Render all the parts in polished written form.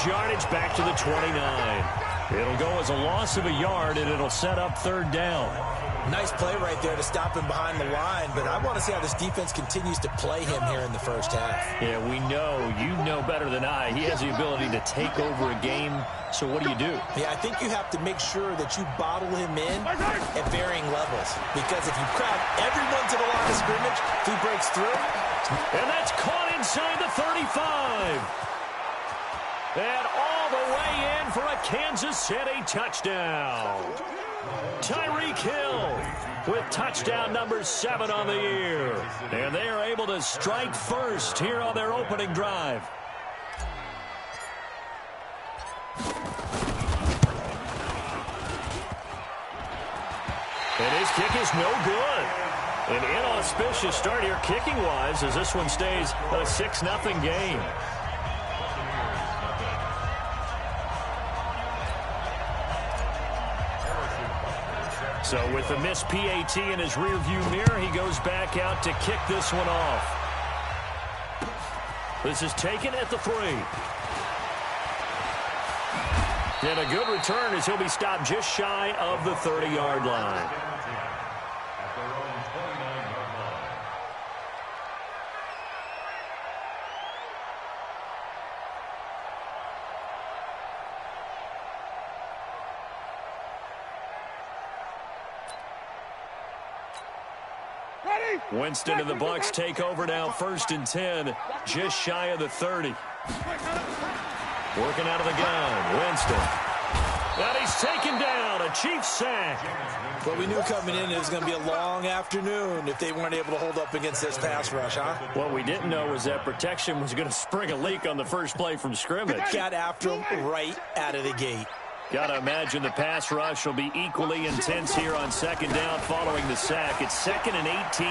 yardage back to the 29. It'll go as a loss of a yard, and it'll set up third down. Nice play right there to stop him behind the line, but I want to see how this defense continues to play him here in the first half. Yeah, we know. You know better than I. He has the ability to take over a game, so what do you do? Yeah, I think you have to make sure that you bottle him in at varying levels, because if you crowd everyone to the line of scrimmage, if he breaks through. And that's caught inside the 35. And all the way in for a Kansas City touchdown. Tyreek Hill with touchdown number 7 on the year. And they are able to strike first here on their opening drive. And his kick is no good. An inauspicious start here kicking-wise as this one stays a 6-0 game. So with the missed PAT in his rearview mirror, he goes back out to kick this one off. This is taken at the 3. And a good return as he'll be stopped just shy of the 30-yard line. Winston and the Bucs take over now, 1st and 10, just shy of the 30. Working out of the gun, Winston. And he's taken down, a Chiefs sack. Well, we knew coming in it was going to be a long afternoon if they weren't able to hold up against this pass rush, huh? What we didn't know was that protection was going to spring a leak on the first play from scrimmage. Got after him right out of the gate. Got to imagine the pass rush will be equally intense here on 2nd down following the sack. It's 2nd and 18.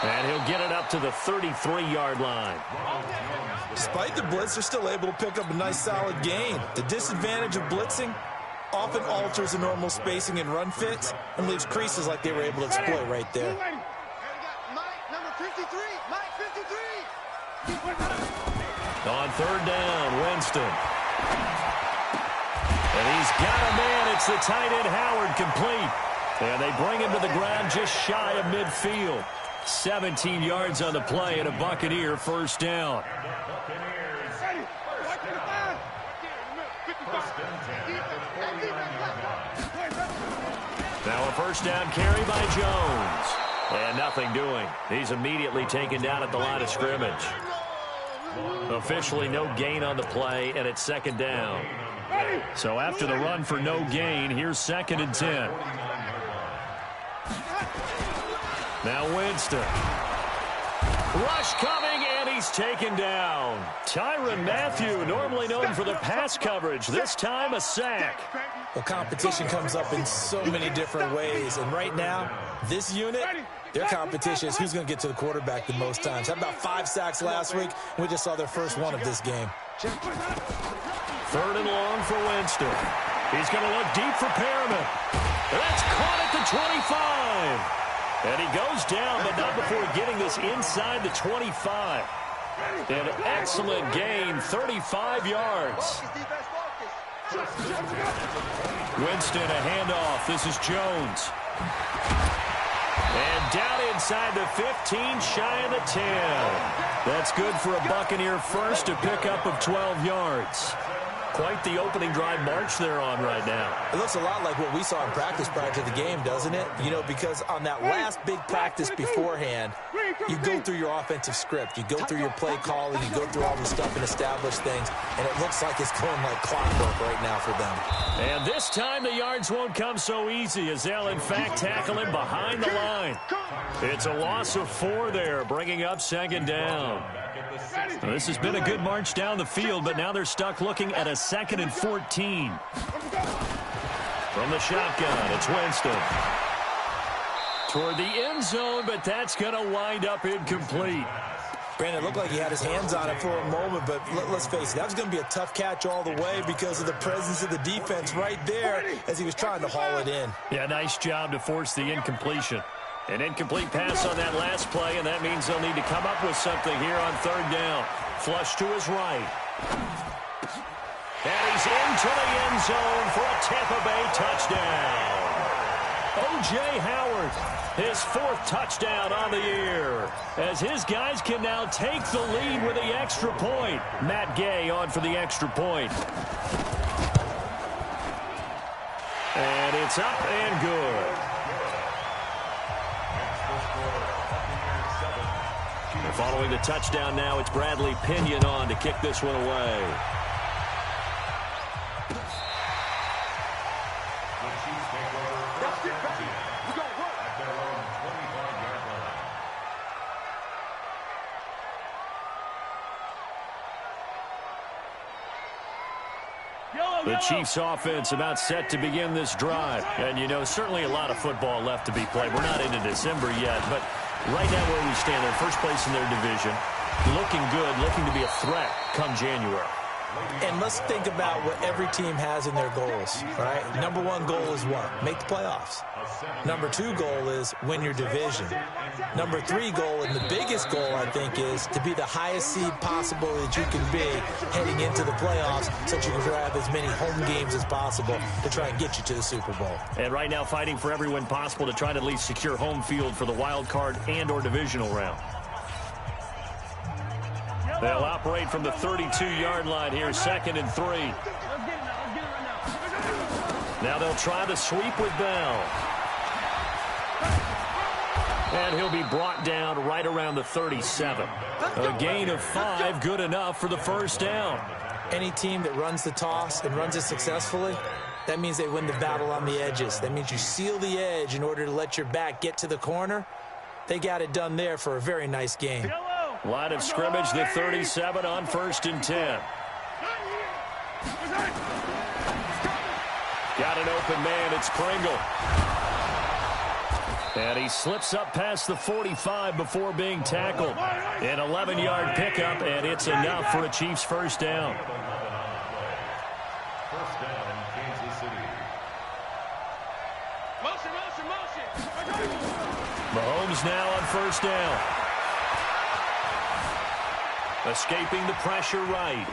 And he'll get it up to the 33-yard line. Despite the blitz, they're still able to pick up a nice, solid gain. The disadvantage of blitzing often alters the normal spacing and run fits and leaves creases like they were able to exploit right there. On 3rd down, Winston. And he's got a man. It's the tight end Howard complete. And they bring him to the ground just shy of midfield. 17 yards on the play and a Buccaneer 1st down. Now a 1st down carry by Jones. And nothing doing. He's immediately taken down at the line of scrimmage. Officially no gain on the play, and it's 2nd down. So after the run for no gain, here's 2nd and 10. Now Winston. Rush coming, and he's taken down. Tyrann Mathieu, normally known for the pass coverage, this time a sack. Well, competition comes up in so many different ways, and right now, this unit, their competition is who's going to get to the quarterback the most times. Had about 5 sacks last week, and we just saw their first one of this game. 3rd and long for Winston. He's going to look deep for Perriman. That's caught at the 25. And he goes down, but not before getting this inside the 25. An excellent gain, 35 yards. Winston, a handoff. This is Jones. And down inside the 15, shy of the 10. That's good for a Buccaneer first, a pickup of 12 yards. Quite the opening drive march they're on right now. It looks a lot like what we saw in practice prior to the game, doesn't it? You know, because on that last big practice beforehand, you go through your offensive script. You go through your play calling. You go through all the stuff and establish things. And it looks like it's going like clockwork right now for them. And this time the yards won't come so easy as they'll, in fact, tackle him behind the line. It's a loss of 4 there, bringing up 2nd down. This has been a good march down the field, but now they're stuck looking at a 2nd and 14. From the shotgun, it's Winston. Toward the end zone, but that's going to wind up incomplete. Brandon, it looked like he had his hands on it for a moment, but let's face it, that was going to be a tough catch all the way because of the presence of the defense right there as he was trying to haul it in. Yeah, nice job to force the incompletion. An incomplete pass on that last play, and that means they'll need to come up with something here on 3rd down. Flush to his right. into the end zone for a Tampa Bay touchdown. O.J. Howard, his 4th touchdown on the year, as his guys can now take the lead with the extra point. Matt Gay on for the extra point. And it's up and good. And following the touchdown now, it's Bradley Pinion on to kick this one away. The Chiefs offense about set to begin this drive. And, you know, certainly a lot of football left to be played. We're not into December yet, but right now where we stand, they're first place in their division. Looking good, looking to be a threat come January. And let's think about what every team has in their goals, right? Number 1 goal is what? Make the playoffs. Number 2 goal is win your division. Number 3 goal, and the biggest goal, I think, is to be the highest seed possible that you can be heading into the playoffs so that you can have as many home games as possible to try and get you to the Super Bowl. And right now fighting for every win possible to try to at least secure home field for the wild card and or divisional round. They'll operate from the 32-yard line here, 2nd and 3. Now they'll try the sweep with Bell. And he'll be brought down right around the 37. A gain of 5, good enough for the first down. Any team that runs the toss and runs it successfully, that means they win the battle on the edges. That means you seal the edge in order to let your back get to the corner. They got it done there for a very nice game. Line of scrimmage, the 37 on 1st and 10. Got an open man, it's Pringle. And he slips up past the 45 before being tackled. An 11-yard pickup, and it's enough for a Chiefs first down. First down, Kansas City. Motion. Mahomes now on first down. Escaping the pressure right.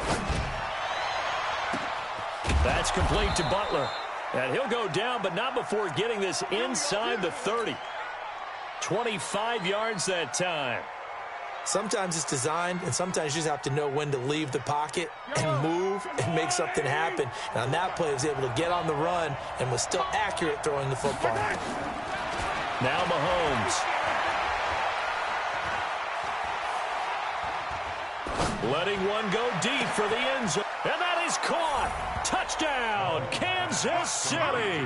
That's complete to Butler. And he'll go down, but not before getting this inside the 30. 25 yards that time. Sometimes it's designed, and sometimes you just have to know when to leave the pocket and move and make something happen. And on that play, he was able to get on the run and was still accurate throwing the football. Now Mahomes. Letting one go deep for the end zone. And that is caught. Touchdown, Kansas City.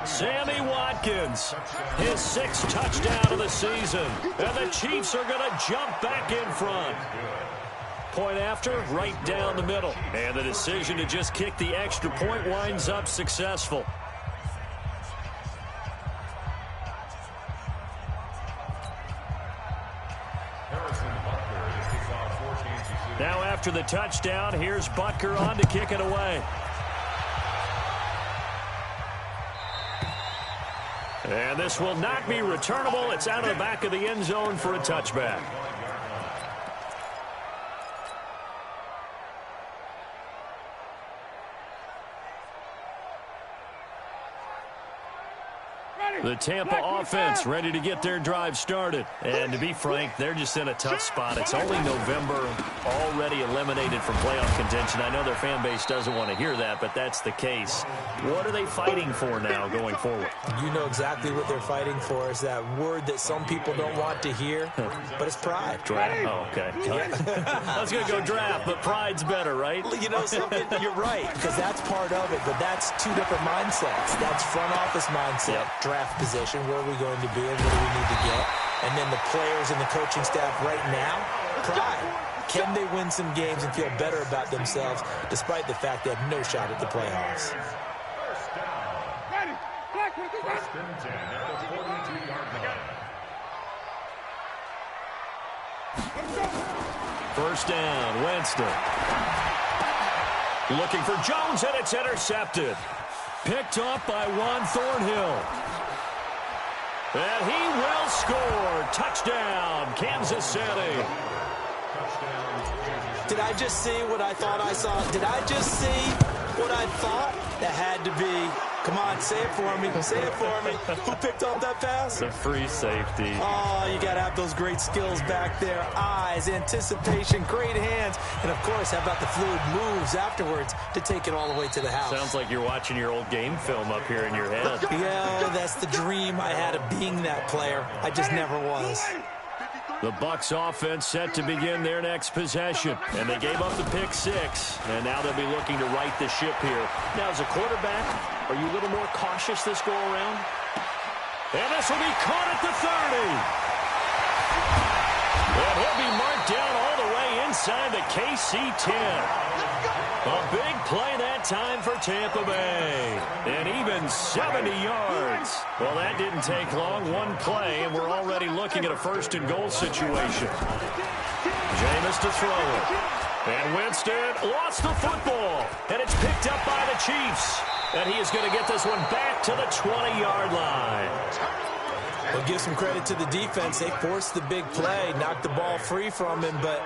Sammy Watkins, his 6th touchdown of the season. And the Chiefs are going to jump back in front. Point after, right down the middle. And the decision to just kick the extra point winds up successful. Now after the touchdown, here's Butker on to kick it away. And this will not be returnable. It's out of the back of the end zone for a touchback. The Tampa offense ready to get their drive started. And to be frank, they're just in a tough spot. It's only November, already eliminated from playoff contention. I know their fan base doesn't want to hear that, but that's the case. What are they fighting for now going forward? You know exactly what they're fighting for. Is that word that some people don't want to hear, but it's pride. Draft. Oh, okay. I was going to go draft, but pride's better, right? You know something? You're right, because that's part of it, but that's 2 different mindsets. That's front office mindset, draft position, where are we going to be and what do we need to get, and then the players and the coaching staff right now, pride. Can they win some games and feel better about themselves despite the fact they have no shot at the playoffs? First and 10 at the 42-yard line. First down, Winston. Looking for Jones, and it's intercepted. Picked up by Juan Thornhill. And he will score. Touchdown, Kansas City. Touchdown, Kansas City. Did I just see what I thought I saw? Did I just see what I thought? That had to be. Come on, say it for me. Say it for me. Who picked up that pass? The free safety. Oh, you got to have those great skills back there. Eyes, anticipation, great hands. And, of course, how about the fluid moves afterwards to take it all the way to the house? Sounds like you're watching your old game film up here in your head. Yeah, that's the dream I had of being that player. I just never was. The Bucs offense set to begin their next possession. And they gave up the pick 6. And now they'll be looking to right the ship here. Now, as a quarterback, are you a little more cautious this go-around? And this will be caught at the 30. And he'll be marked down all the way inside the KC 10. A big play that time for Tampa Bay. And even 70 yards. Well, that didn't take long. One play, and we're already looking at a first-and-goal situation. Jameis to throw it. And Winston lost the football. And it's picked up by the Chiefs. And he is going to get this one back to the 20-yard line. We'll give some credit to the defense. They forced the big play, knocked the ball free from him, but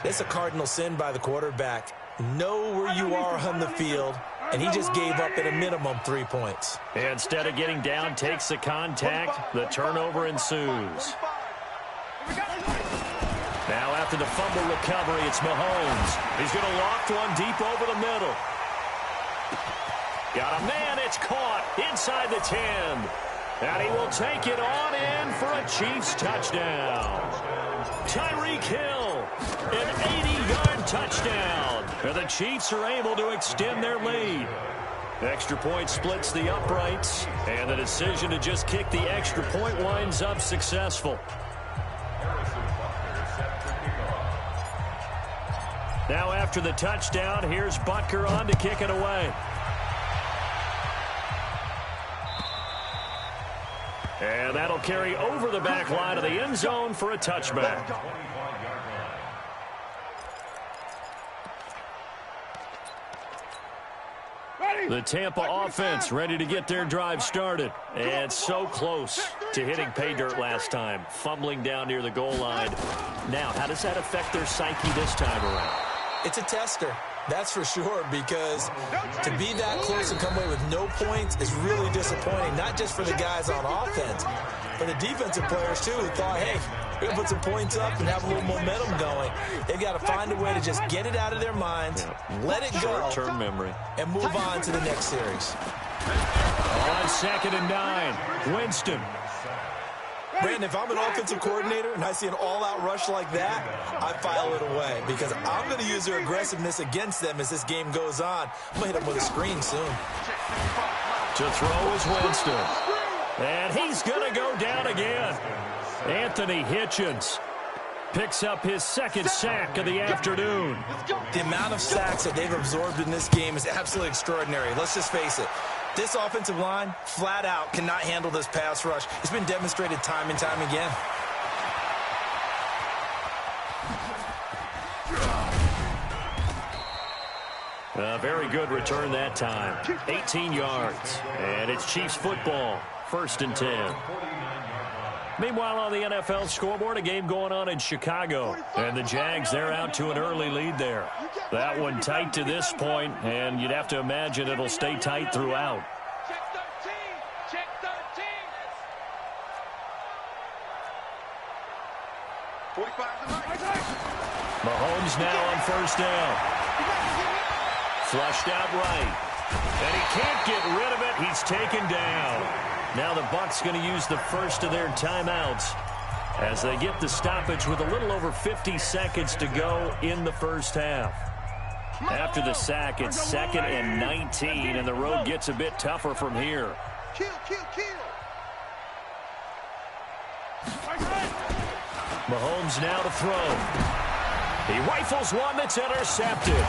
it's a cardinal sin by the quarterback. Know where you are on the field, and he just gave up at a minimum 3 points. Instead of getting down, takes the contact. The turnover ensues. Now after the fumble recovery, it's Mahomes. He's going to loft one deep over the middle. Got a man, it's caught inside the 10. And he will take it on in for a Chiefs touchdown. Tyreek Hill, an 80-yard touchdown. And the Chiefs are able to extend their lead. Extra point splits the uprights, and the decision to just kick the extra point winds up successful. Now after the touchdown, here's Butker on to kick it away. And that'll carry over the back line of the end zone for a touchback. The Tampa offense ready to get their drive started. And so close to hitting pay dirt last time, fumbling down near the goal line. Now, how does that affect their psyche this time around? It's a tester. That's for sure, because to be that close and come away with no points is really disappointing, not just for the guys on offense, but the defensive players, too, who thought, hey, we're going to put some points up and have a little momentum going. They've got to find a way to just get it out of their minds, let it go, short-term memory, and move on to the next series. On 2nd and 9, Winston. Brandon, if I'm an offensive coordinator and I see an all-out rush like that, I file it away because I'm going to use their aggressiveness against them as this game goes on. I'm going to hit them with a screen soon. To throw is Winston. And he's going to go down again. Anthony Hitchens picks up his 2nd sack of the afternoon. The amount of sacks that they've absorbed in this game is absolutely extraordinary. Let's just face it. This offensive line, flat out, cannot handle this pass rush. It's been demonstrated time and time again. A very good return that time. 18 yards. And it's Chiefs football. 1st and 10. Meanwhile, on the NFL scoreboard, a game going on in Chicago. And the Jags, they're out to an early lead there. That one tight to this point, and you'd have to imagine it'll stay tight throughout. Check 13. Check 13. 45 to right. Mahomes now on 1st down. Flushed out right. And he can't get rid of it. He's taken down. Now the Bucs going to use the first of their timeouts as they get the stoppage with a little over 50 seconds to go in the first half. After the sack, it's 2nd and 19, and the road gets a bit tougher from here. Kill. Mahomes now to throw. He rifles one that's intercepted.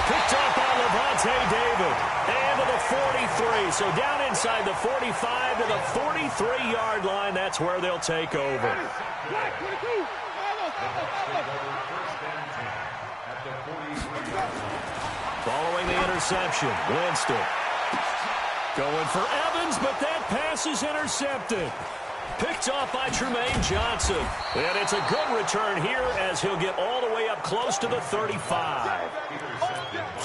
Picked up by Levante David. And to the 43. So down inside the 45 to the 43-yard line. That's where they'll take over. Following the interception, Winston. Going for Evans, but that pass is intercepted. Picked off by Tremaine Johnson. And it's a good return here as he'll get all the way up close to the 35.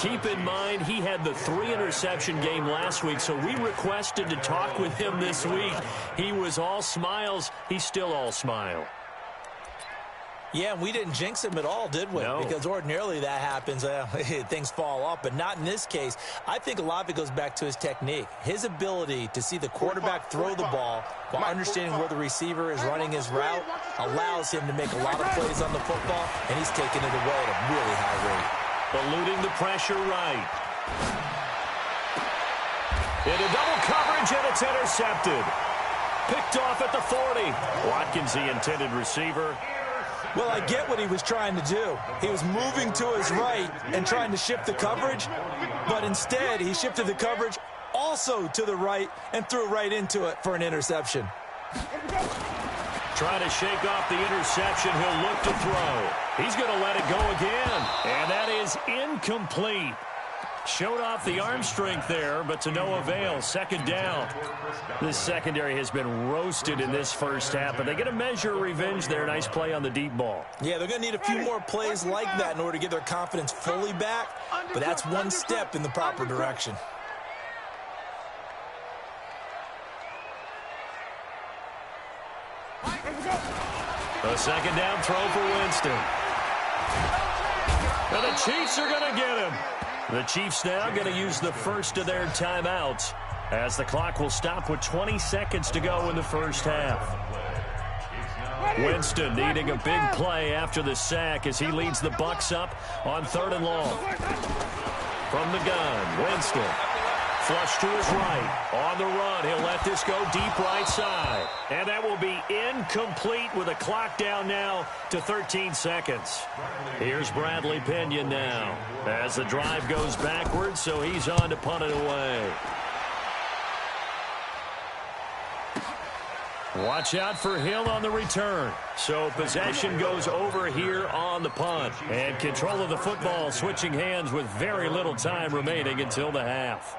Keep in mind, he had the 3-interception game last week, so we requested to talk with him this week. He was all smiles. He's still all smile. Yeah, we didn't jinx him at all, did we? No. Because ordinarily that happens, things fall off, but not in this case. I think a lot of it goes back to his technique. His ability to see the quarterback throw the ball while understanding where the receiver is running his route allows him to make a lot of plays on the football, and he's taking it away at a really high rate. Eluding the pressure right. Into double coverage, and it's intercepted. Picked off at the 40. Watkins, the intended receiver. Well, I get what he was trying to do. He was moving to his right and trying to shift the coverage, but instead he shifted the coverage also to the right and threw right into it for an interception. Trying to shake off the interception. He'll look to throw. He's going to let it go again, and that is incomplete. Showed off the arm strength there, but to no avail. Second down. This secondary has been roasted in this first half, but they get a measure of revenge there. Nice play on the deep ball. Yeah, they're going to need a few more plays like that in order to get their confidence fully back, but that's one step in the proper direction. A second down throw for Winston. And the Chiefs are going to get him. The Chiefs now going to use the first of their timeouts as the clock will stop with 20 seconds to go in the first half. Winston needing a big play after the sack as he leads the Bucs up on 3rd and long. From the gun, Winston. Flush to his right. On the run, he'll let this go deep right side. And that will be incomplete with a clock down now to 13 seconds. Here's Bradley Pinion now as the drive goes backwards, so he's on to punt it away. Watch out for Hill on the return. So possession goes over here on the punt. And control of the football switching hands with very little time remaining until the half.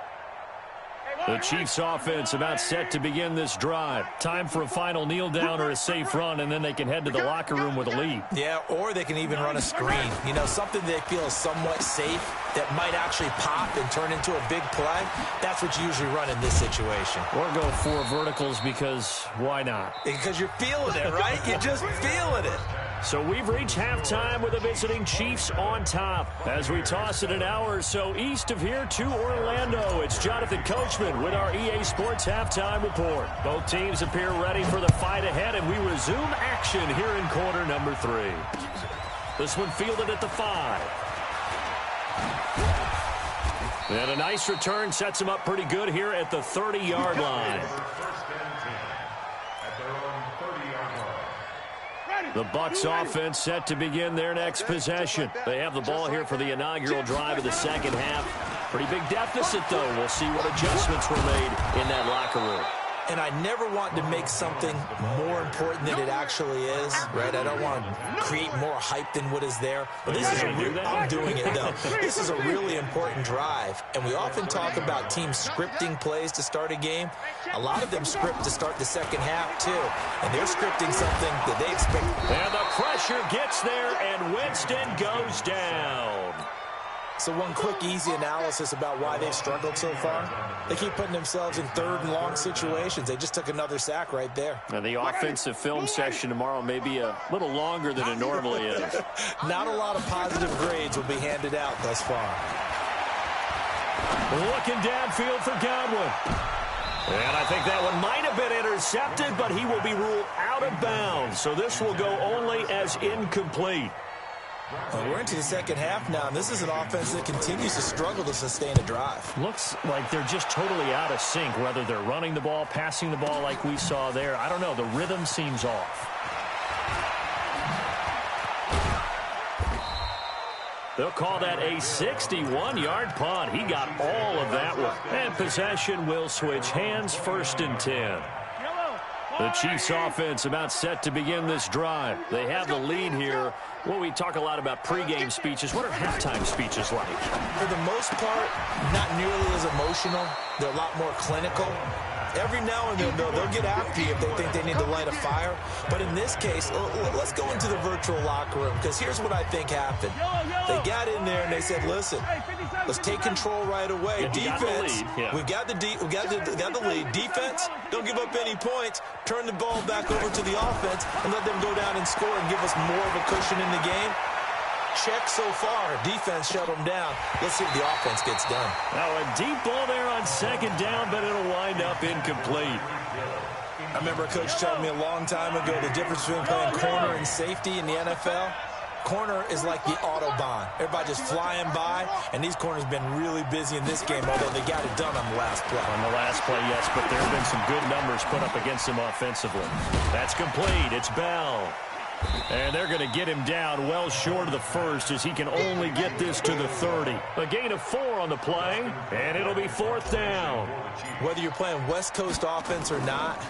The Chiefs offense about set to begin this drive. Time for a final kneel down or a safe run, and then they can head to the locker room with a lead. Yeah, or they can even run a screen. You know, something they feel is somewhat safe that might actually pop and turn into a big play. That's what you usually run in this situation. Or go 4 verticals because why not? Because you're feeling it, right? You're just feeling it. So we've reached halftime with the visiting Chiefs on top. As we toss it an hour or so east of here to Orlando, it's Jonathan Coachman with our EA Sports Halftime Report. Both teams appear ready for the fight ahead, and we resume action here in quarter number 3. This one fielded at the 5. And a nice return sets him up pretty good here at the 30-yard line. The Bucs offense set to begin their next possession. They have the ball here for the inaugural drive of the second half. Pretty big deficit, though. We'll see what adjustments were made in that locker room. And I never want to make something more important than it actually is, right? I don't want to create more hype than what is there. But this is I'm doing it, though. This is a really important drive. And we often talk about teams scripting plays to start a game. A lot of them script to start the second half, too. And they're scripting something that they expect. And the pressure gets there, and Winston goes down. So one quick, easy analysis about why they've struggled so far. They keep putting themselves in 3rd and long situations. They just took another sack right there. And the offensive film session tomorrow may be a little longer than it normally is. Not a lot of positive grades will be handed out thus far. Looking downfield for Godwin. And I think that one might have been intercepted, but he will be ruled out of bounds. So this will go only as incomplete. Well, we're into the second half now, and this is an offense that continues to struggle to sustain a drive. Looks like they're just totally out of sync, whether they're running the ball, passing the ball like we saw there. I don't know. The rhythm seems off. They'll call that a 61-yard punt. He got all of that one. And possession will switch hands, 1st and 10. The Chiefs offense about set to begin this drive. They have the lead here Well, we talk a lot about pregame speeches. What are halftime speeches like? For the most part, not nearly as emotional. They're a lot more clinical. Every now and then, they'll get after you if they think they need to light a fire. But in this case, let's go into the virtual locker room, because here's what I think happened. They got in there and they said, listen, let's take control right away. Defense, we've got the lead. Defense, don't give up any points. Turn the ball back over to the offense and let them go down and score and give us more of a cushion in the game. Check so far. Defense shut them down. Let's see if the offense gets done. Now a deep ball there on second down, but it'll wind up incomplete. I remember a coach telling me a long time ago the difference between playing corner and safety in the NFL. Corner is like the Autobahn. Everybody just flying by, and these corners have been really busy in this game, although they got it done on the last play. On the last play, yes, but there have been some good numbers put up against them offensively. That's complete. It's Bell. And they're going to get him down well short of the first, as he can only get this to the 30. A gain of 4 on the play, and it'll be 4th down. Whether you're playing West Coast offense or not,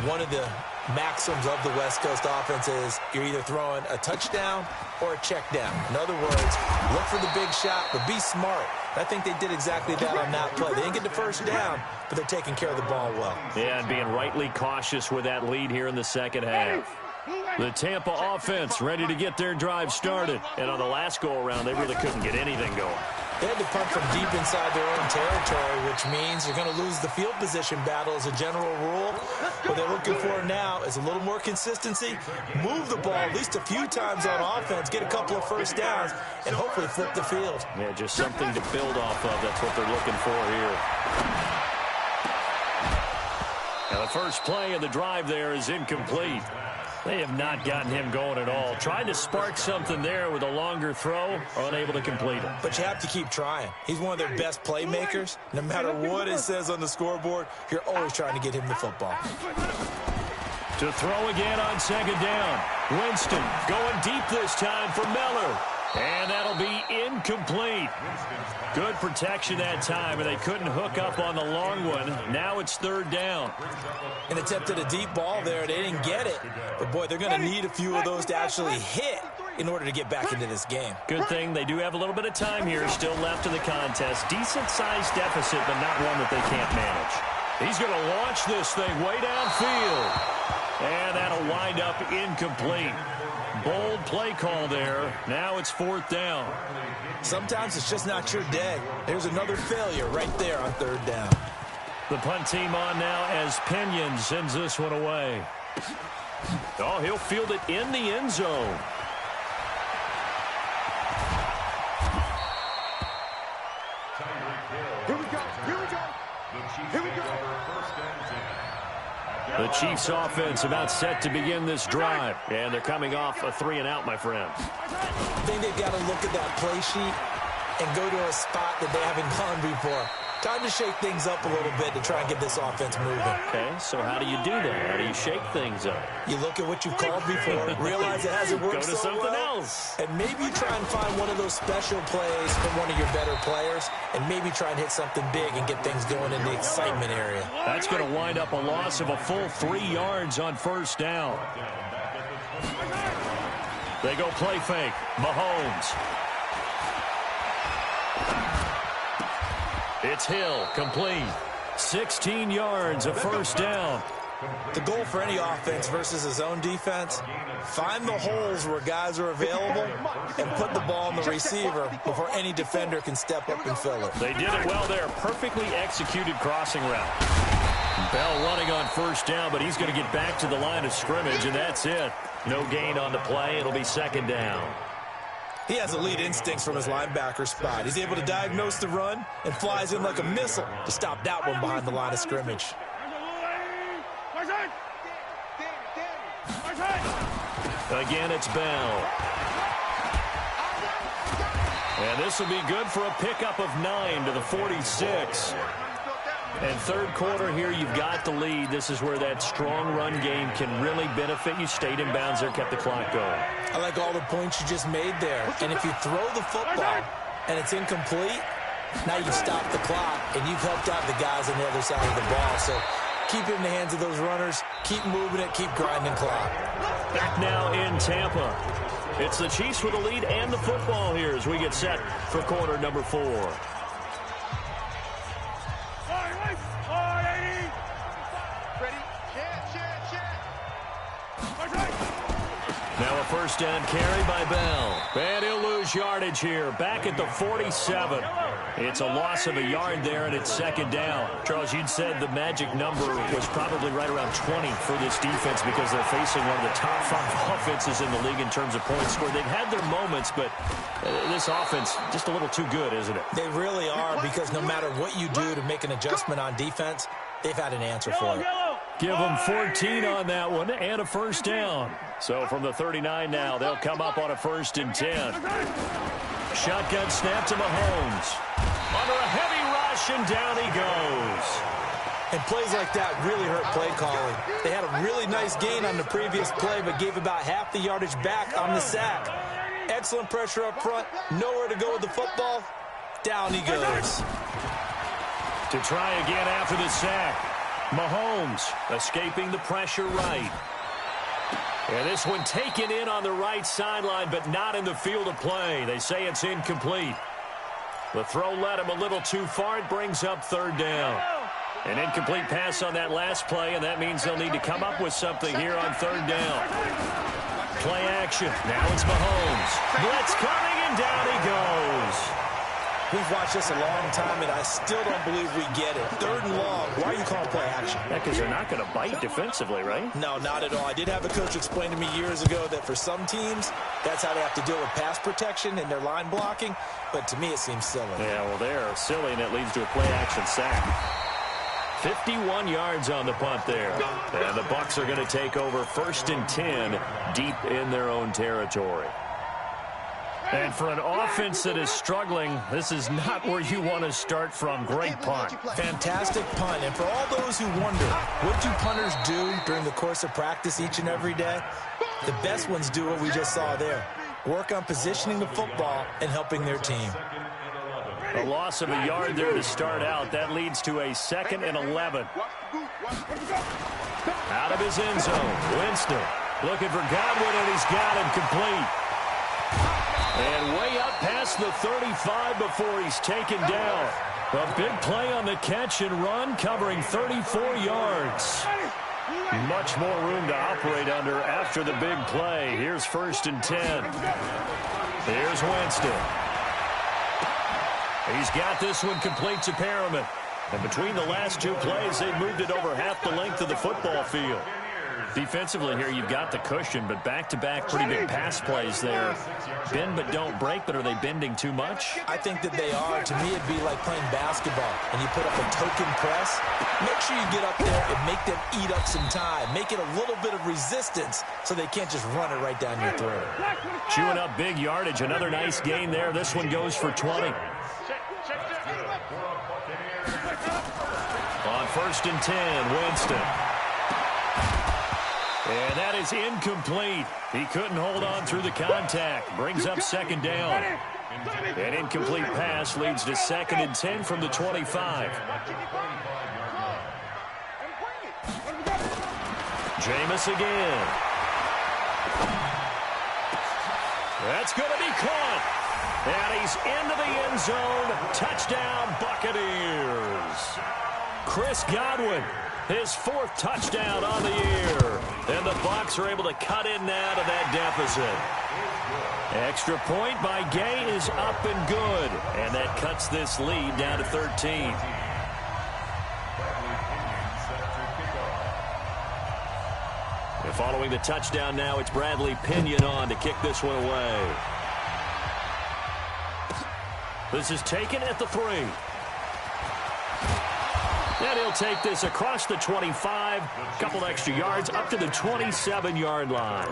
one of the maxims of the West Coast offense is you're either throwing a touchdown or a check down. In other words, look for the big shot, but be smart. I think they did exactly that on that play. They didn't get the first down, but they're taking care of the ball well. Yeah, and being rightly cautious with that lead here in the second half. The Tampa offense ready to get their drive started. And on the last go-around, they really couldn't get anything going. They had to punt from deep inside their own territory, which means you're going to lose the field position battle as a general rule. What they're looking for now is a little more consistency, move the ball at least a few times on offense, get a couple of first downs, and hopefully flip the field. Yeah, just something to build off of. That's what they're looking for here. Now the first play of the drive there is incomplete. They have not gotten him going at all. Tried to spark something there with a longer throw, unable to complete it. But you have to keep trying. He's one of their best playmakers. No matter what it says on the scoreboard, you're always trying to get him the football. To throw again on second down. Winston going deep this time for Miller. And that'll be incomplete. Good protection that time, and they couldn't hook up on the long one. Now it's 3rd down. An attempt at a deep ball there. They didn't get it. But, boy, they're going to need a few of those to actually hit in order to get back into this game. Good thing they do have a little bit of time here still left in the contest. Decent-sized deficit, but not one that they can't manage. He's going to launch this thing way downfield. And that'll wind up incomplete. Bold play call there. Now it's 4th down. Sometimes it's just not your day. There's another failure right there on 3rd down. The punt team on now as Pinion sends this one away. Oh, he'll field it in the end zone. Here we go. Here we go. The Chiefs offense about set to begin this drive. And they're coming off a 3-and-out, my friend. I think they've got to look at that play sheet and go to a spot that they haven't gone before. Time to shake things up a little bit to try and get this offense moving. Okay, so how do you do that? How do you shake things up? You look at what you've called before, realize it hasn't worked Go to so something well, else. and maybe try and find one of those special plays from one of your better players, and maybe try and hit something big and get things going in the excitement area. That's going to wind up a loss of a full 3 yards on 1st down. They go play fake. Mahomes. It's Hill, complete. 16 yards, a 1st down. The goal for any offense versus his own defense, find the holes where guys are available and put the ball on the receiver before any defender can step up and fill it. They did it well there. Perfectly executed crossing route. Bell running on 1st down, but he's going to get back to the line of scrimmage, and that's it. No gain on the play. It'll be 2nd down. He has elite instincts from his linebacker spot. He's able to diagnose the run and flies in like a missile to stop that one behind the line of scrimmage. Again, it's Bell. And this will be good for a pickup of 9 to the 46. And 3rd quarter here, you've got the lead. This is where that strong run game can really benefit you. Stayed in bounds there, kept the clock going. I like all the points you just made there. And if you throw the football and it's incomplete, now you've stopped the clock and you've helped out the guys on the other side of the ball. So keep it in the hands of those runners. Keep moving it. Keep grinding clock. Back now in Tampa. It's the Chiefs with the lead and the football here as we get set for quarter number 4. Now a first down carry by Bell. And he'll lose yardage here. Back at the 47. It's a loss of a yard there, and it's second down. Charles, you'd said the magic number was probably right around 20 for this defense because they're facing one of the top 5 offenses in the league in terms of points scored. They've had their moments, but this offense just a little too good, isn't it? They really are, because no matter what you do to make an adjustment on defense, they've had an answer for it. Give them 14 on that one and a first down. So from the 39 now, they'll come up on a 1st and 10. Shotgun snap to Mahomes. Under a heavy rush, and down he goes. And plays like that really hurt play calling. They had a really nice gain on the previous play, but gave about half the yardage back on the sack. Excellent pressure up front. Nowhere to go with the football. Down he goes. To try again after the sack. Mahomes escaping the pressure right. And this one taken in on the right sideline, but not in the field of play. They say it's incomplete. The throw led him a little too far. It brings up 3rd down. An incomplete pass on that last play, and that means they'll need to come up with something here on 3rd down. Play action. Now it's Mahomes. Blitz coming, and down he goes. We've watched this a long time, and I still don't believe we get it. 3rd and long. Why are you calling play action? Yeah, because they're not going to bite defensively, right? No, not at all. I did have a coach explain to me years ago that for some teams, that's how they have to deal with pass protection and their line blocking. But to me, it seems silly. Yeah, well, they're silly, and it leads to a play action sack. 51 yards on the punt there. And the Bucs are going to take over 1st and 10 deep in their own territory. And for an offense that is struggling, this is not where you want to start from. Great punt. Fantastic punt. And for all those who wonder, what do punters do during the course of practice each and every day? The best ones do what we just saw there. Work on positioning the football and helping their team. A loss of a yard there to start out. That leads to a 2nd and 11. Out of his end zone. Winston looking for Godwin, and he's got him complete. And way up past the 35 before he's taken down. A big play on the catch and run, covering 34 yards. Much more room to operate under after the big play. Here's 1st and 10. Here's Winston. He's got this one complete to Perriman. And between the last 2 plays, they've moved it over half the length of the football field. Defensively here, you've got the cushion, but back-to-back pretty big pass plays there. Bend but don't break, but are they bending too much? I think that they are. To me, it'd be like playing basketball, and you put up a token press. Make sure you get up there and make them eat up some time. Make it a little bit of resistance so they can't just run it right down your throat. Chewing up big yardage. Another nice gain there. This one goes for 20. On 1st and 10, Winston. And that is incomplete. He couldn't hold on through the contact. Brings up 2nd down. An incomplete pass leads to 2nd and 10 from the 25. Jameis again. That's going to be caught. And he's into the end zone. Touchdown, Buccaneers. Chris Godwin, his 4th touchdown on the year. And the Bucs are able to cut in now to that deficit. Extra point by Gay is up and good. And that cuts this lead down to 13. And following the touchdown now, it's Bradley Pinion on to kick this one away. This is taken at the 3. And he'll take this across the 25, a couple extra yards, up to the 27-yard line.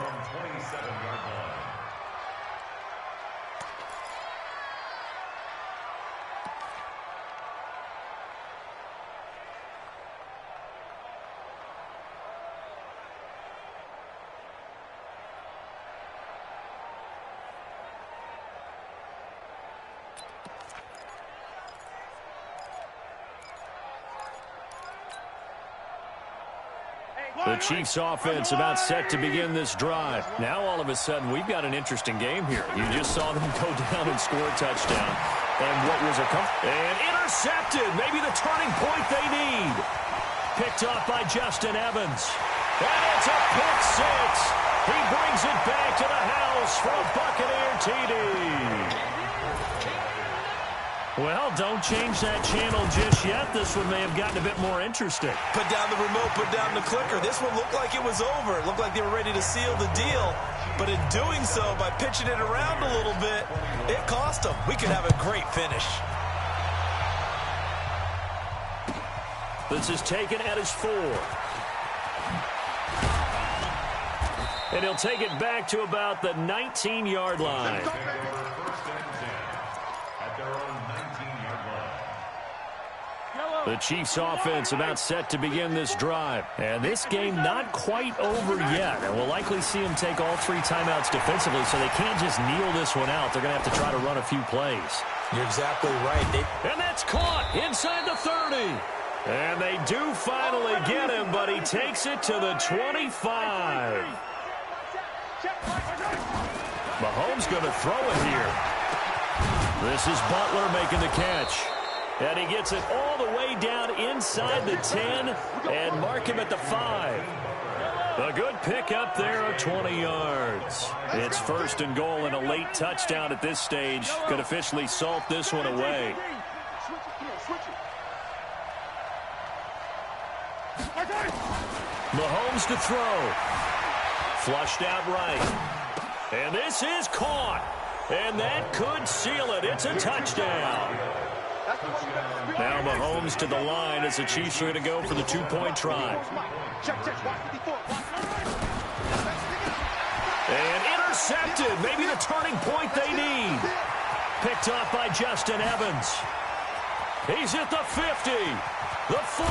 The Chiefs offense about set to begin this drive. Now all of a sudden we've got an interesting game here. You just saw them go down and score a touchdown. And what was and intercepted. Maybe the turning point they need. Picked off by Justin Evans. And it's a pick six. He brings it back to the house for a Buccaneer TD. Well, don't change that channel just yet. This one may have gotten a bit more interesting. Put down the remote, put down the clicker. This one looked like it was over. It looked like they were ready to seal the deal. But in doing so, by pitching it around a little bit, it cost them. We could have a great finish. This is taken at his 4. And he'll take it back to about the 19-yard line. The Chiefs offense about set to begin this drive. And this game not quite over yet. And we'll likely see them take all 3 timeouts defensively, so they can't just kneel this one out. They're going to have to try to run a few plays. You're exactly right. And that's caught inside the 30. And they do finally get him, but he takes it to the 25. Mahomes going to throw it here. This is Butler making the catch. And he gets it all the way down inside the 10 and mark him at the 5. A good pick up there of 20 yards. It's 1st and goal and a late touchdown at this stage. Could officially salt this one away. Mahomes to throw. Flushed out right. And this is caught. And that could seal it. It's a touchdown. Now Mahomes to the line as the Chiefs are going to go for the 2-point try. And intercepted. Maybe the turning point they need. Picked off by Justin Evans. He's at the 50. The 40.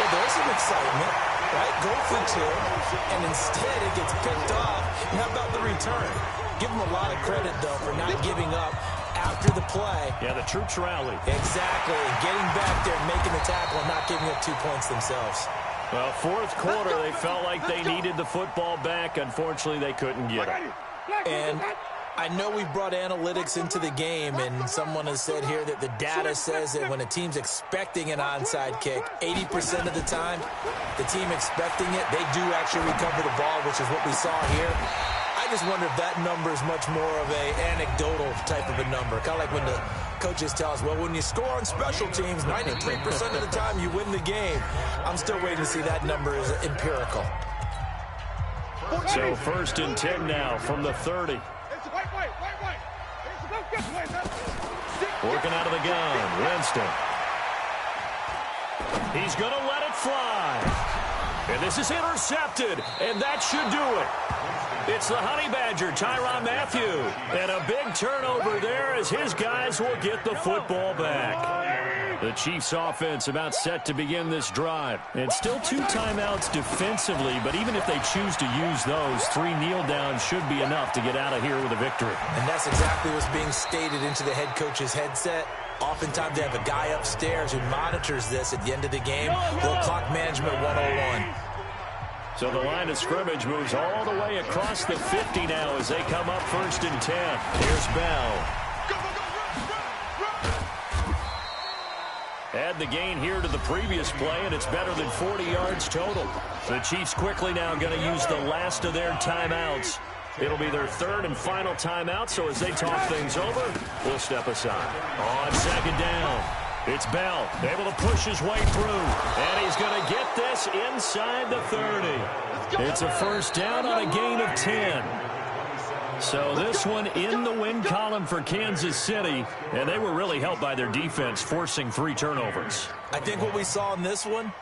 Well, there's some excitement, right? Go for 2, and instead it gets picked off. And how about the return? Give them a lot of credit, though, for not giving up after the play. Yeah, the troops rallied. Exactly. Getting back there, making the tackle, and not giving up 2 points themselves. Well, 4th quarter, they felt like they needed the football back. Unfortunately, they couldn't get it. And I know we brought analytics into the game, and someone has said here that the data says that when a team's expecting an onside kick, 80% of the time, the team expecting it, they do actually recover the ball, which is what we saw here. I just wonder if that number is much more of a anecdotal type of a number. Kind of like when the coaches tell us, well, when you score on special teams, 93% of the time you win the game. I'm still waiting to see that number is empirical. So 1st and 10 now from the 30. Working out of the gun, Winston. He's going to let it fly. And this is intercepted, and that should do it. It's the Honey Badger, Tyrann Mathieu. And a big turnover there as his guys will get the football back. The Chiefs offense about set to begin this drive. And still 2 timeouts defensively, but even if they choose to use those, 3 kneel downs should be enough to get out of here with a victory. And that's exactly what's being stated into the head coach's headset. Oftentimes they have a guy upstairs who monitors this at the end of the game. Little clock management 101. So the line of scrimmage moves all the way across the 50 now as they come up 1st and 10. Here's Bell. Add the gain here to the previous play, and it's better than 40 yards total. The Chiefs quickly now going to use the last of their timeouts. It'll be their 3rd and final timeout, so as they talk things over, we'll step aside. On 2nd down, it's Bell, able to push his way through, and he's going to get this inside the 30. It's a 1st down on a gain of 10. So this one in the win column for Kansas City, and they were really helped by their defense, forcing 3 turnovers. I think what we saw in this one,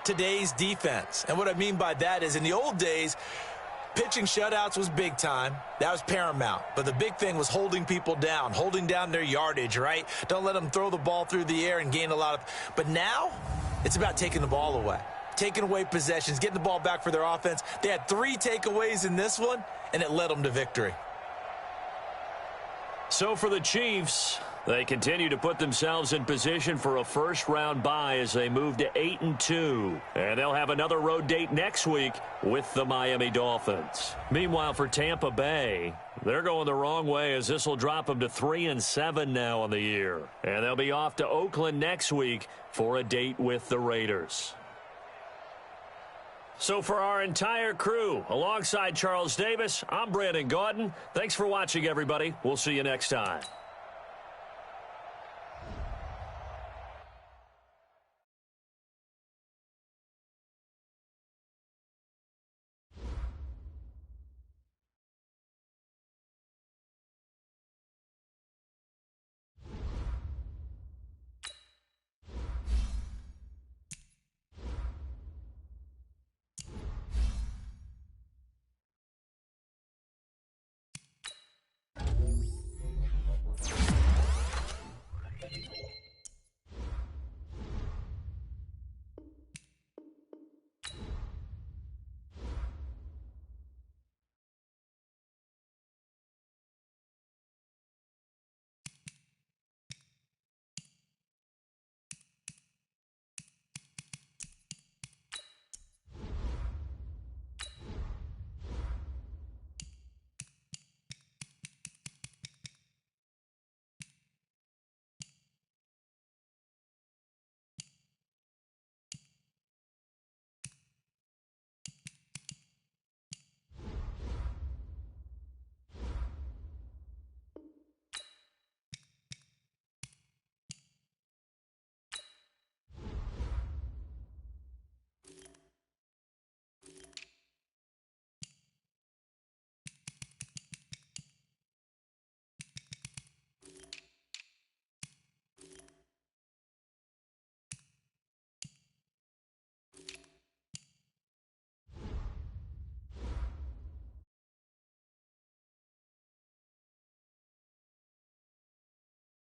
today's defense. And what I mean by that is in the old days, pitching shutouts was big time. That was paramount. But the big thing was holding people down, holding down their yardage, right? Don't let them throw the ball through the air and gain a lot of... But now, it's about taking the ball away. Taking away possessions, getting the ball back for their offense. They had 3 takeaways in this one, and it led them to victory. So for the Chiefs, They continue to put themselves in position for a first-round bye as they move to 8-2. And they'll have another road date next week with the Miami Dolphins. Meanwhile, for Tampa Bay, they're going the wrong way as this will drop them to 3-7 now on the year. And they'll be off to Oakland next week for a date with the Raiders. So for our entire crew, alongside Charles Davis, I'm Brandon Gaudin. Thanks for watching, everybody. We'll see you next time.